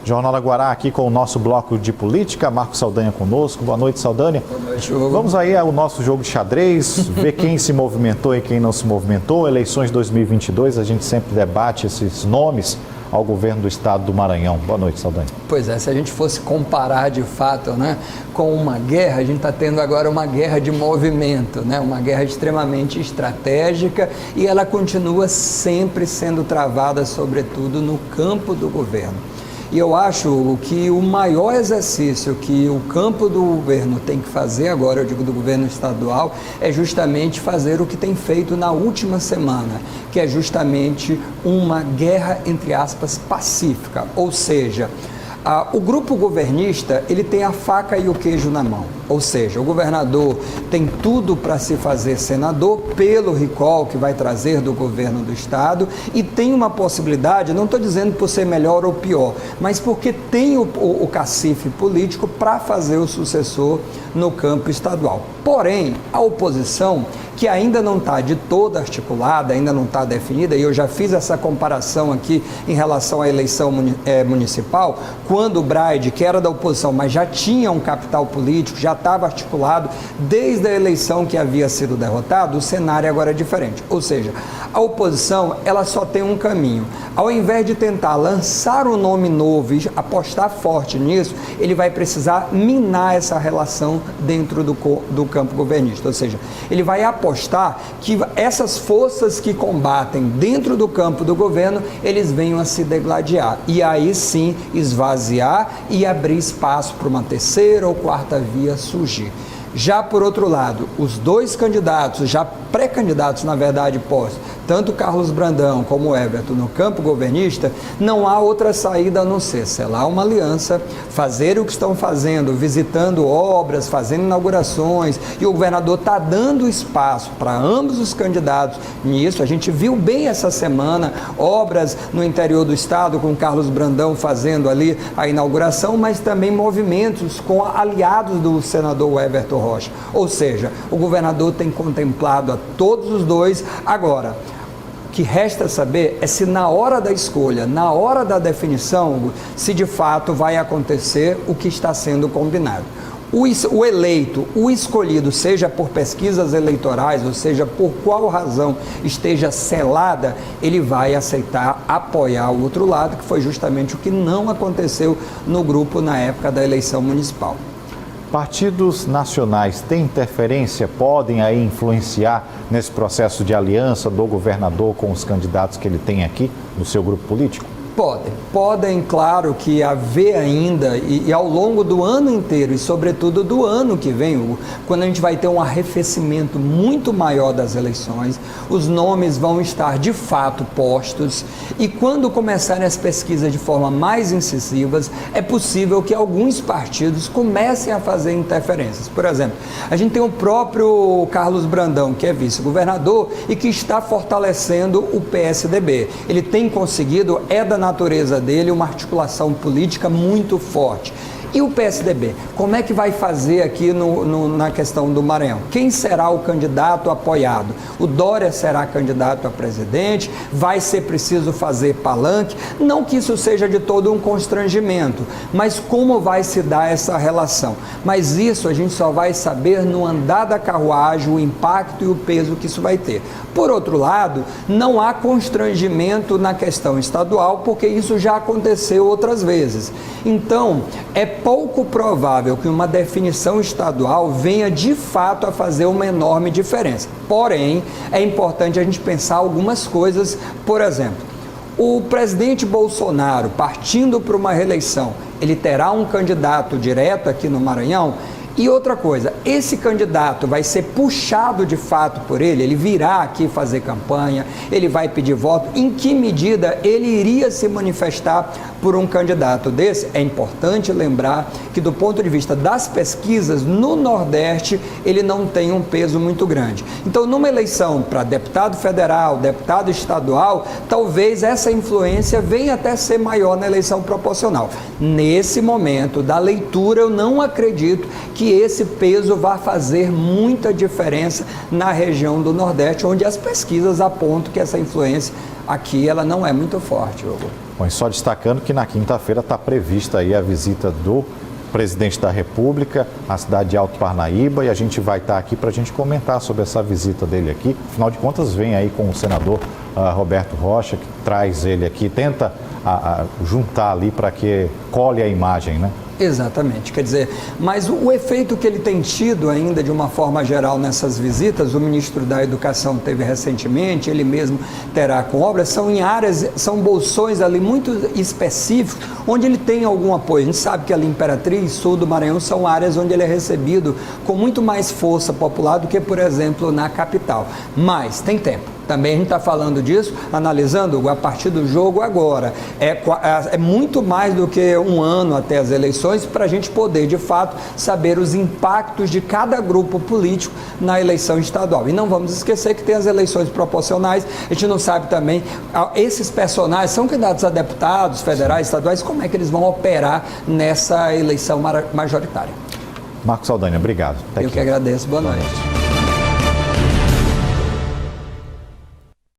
Jornal da Guará aqui com o nosso bloco de política, Marcos Saldanha conosco. Boa noite, Saldanha. Boa noite, Hugo. Vamos aí ao nosso jogo de xadrez, ver quem se movimentou e quem não se movimentou. Eleições 2022, a gente sempre debate esses nomes ao governo do estado do Maranhão. Boa noite, Saldanha. Pois é, se a gente fosse comparar de fato, com uma guerra, a gente está tendo agora uma guerra de movimento, uma guerra extremamente estratégica, e ela continua sempre sendo travada, sobretudo no campo do governo. E eu acho que o maior exercício que o campo do governo tem que fazer agora, eu digo do governo estadual, é justamente fazer o que tem feito na última semana, que é justamente uma guerra, entre aspas, pacífica. Ou seja, o grupo governista, ele tem a faca e o queijo na mão. Ou seja, o governador tem tudo para se fazer senador pelo recall que vai trazer do governo do estado, e tem uma possibilidade, não estou dizendo por ser melhor ou pior, mas porque tem o cacife político para fazer o sucessor no campo estadual. Porém, a oposição, que ainda não está de toda articulada, ainda não está definida, e eu já fiz essa comparação aqui em relação à eleição municipal, quando o Braide, que era da oposição, mas já tinha um capital político, já estava articulado desde a eleição que havia sido derrotado, o cenário agora é diferente. Ou seja, a oposição, ela só tem um caminho. Ao invés de tentar lançar um nome novo e apostar forte nisso, ele vai precisar minar essa relação dentro do campo governista. Ou seja, ele vai apostar que essas forças que combatem dentro do campo do governo, eles venham a se degladiar. E aí sim esvaziar e abrir espaço para uma terceira ou quarta via surgir. Já por outro lado, os dois candidatos, já pré-candidatos na verdade postos, tanto Carlos Brandão como Everton no campo governista, não há outra saída a não ser selar uma aliança, fazer o que estão fazendo, visitando obras, fazendo inaugurações, e o governador está dando espaço para ambos os candidatos nisso. A gente viu bem essa semana obras no interior do estado, com Carlos Brandão fazendo ali a inauguração, mas também movimentos com aliados do senador Everton Rocha. Ou seja, o governador tem contemplado a todos os dois. Agora, o que resta saber é se na hora da escolha, na hora da definição, se de fato vai acontecer o que está sendo combinado. O eleito, o escolhido, seja por pesquisas eleitorais, ou seja, por qual razão esteja selada, ele vai aceitar apoiar o outro lado, que foi justamente o que não aconteceu no grupo na época da eleição municipal. Partidos nacionais têm interferência, podem aí influenciar nesse processo de aliança do governador com os candidatos que ele tem aqui no seu grupo político? Podem, claro que haver ainda, e ao longo do ano inteiro, e sobretudo do ano que vem, Hugo, quando a gente vai ter um arrefecimento muito maior das eleições, os nomes vão estar de fato postos, e quando começarem as pesquisas de forma mais incisivas, é possível que alguns partidos comecem a fazer interferências. Por exemplo, a gente tem o próprio Carlos Brandão, que é vice-governador e que está fortalecendo o PSDB. Ele tem conseguido, da natureza dele, uma articulação política muito forte. E o PSDB, como é que vai fazer aqui na questão do Maranhão? Quem será o candidato apoiado? O Dória será candidato a presidente? Vai ser preciso fazer palanque? Não que isso seja de todo um constrangimento, mas como vai se dar essa relação? Mas isso a gente só vai saber no andar da carruagem, o impacto e o peso que isso vai ter. Por outro lado, não há constrangimento na questão estadual, porque isso já aconteceu outras vezes. Então, é pouco provável que uma definição estadual venha de fato a fazer uma enorme diferença. Porém, é importante a gente pensar algumas coisas. Por exemplo, o presidente Bolsonaro, partindo para uma reeleição, ele terá um candidato direto aqui no Maranhão? E outra coisa, esse candidato vai ser puxado de fato por ele virá aqui fazer campanha, ele vai pedir voto, em que medida ele iria se manifestar por um candidato desse? É importante lembrar que do ponto de vista das pesquisas, no Nordeste, ele não tem um peso muito grande. Então, numa eleição para deputado federal, deputado estadual, talvez essa influência venha até ser maior na eleição proporcional. Nesse momento da leitura, eu não acredito que esse peso vai fazer muita diferença na região do Nordeste, onde as pesquisas apontam que essa influência aqui ela não é muito forte, Hugo. Bom, e só destacando que na quinta-feira está prevista aí a visita do presidente da República à cidade de Alto Parnaíba, e a gente vai estar aqui para a gente comentar sobre essa visita dele aqui. Afinal de contas, vem aí com o senador Roberto Rocha, que traz ele aqui, tenta juntar ali para que colhe a imagem, né? Exatamente, quer dizer, mas o efeito que ele tem tido ainda de uma forma geral nessas visitas, o ministro da Educação teve recentemente, ele mesmo terá com obras, são em áreas, são bolsões ali muito específicos, onde ele tem algum apoio. A gente sabe que ali Imperatriz, sul do Maranhão, são áreas onde ele é recebido com muito mais força popular do que, por exemplo, na capital. Mas tem tempo. Também a gente está falando disso, analisando a partir do jogo agora. É muito mais do que um ano até as eleições para a gente poder, de fato, saber os impactos de cada grupo político na eleição estadual. E não vamos esquecer que tem as eleições proporcionais, a gente não sabe também, esses personagens são candidatos a deputados federais, estaduais, como é que eles vão operar nessa eleição majoritária. Marcos Saldanha, obrigado. Eu que agradeço, boa noite.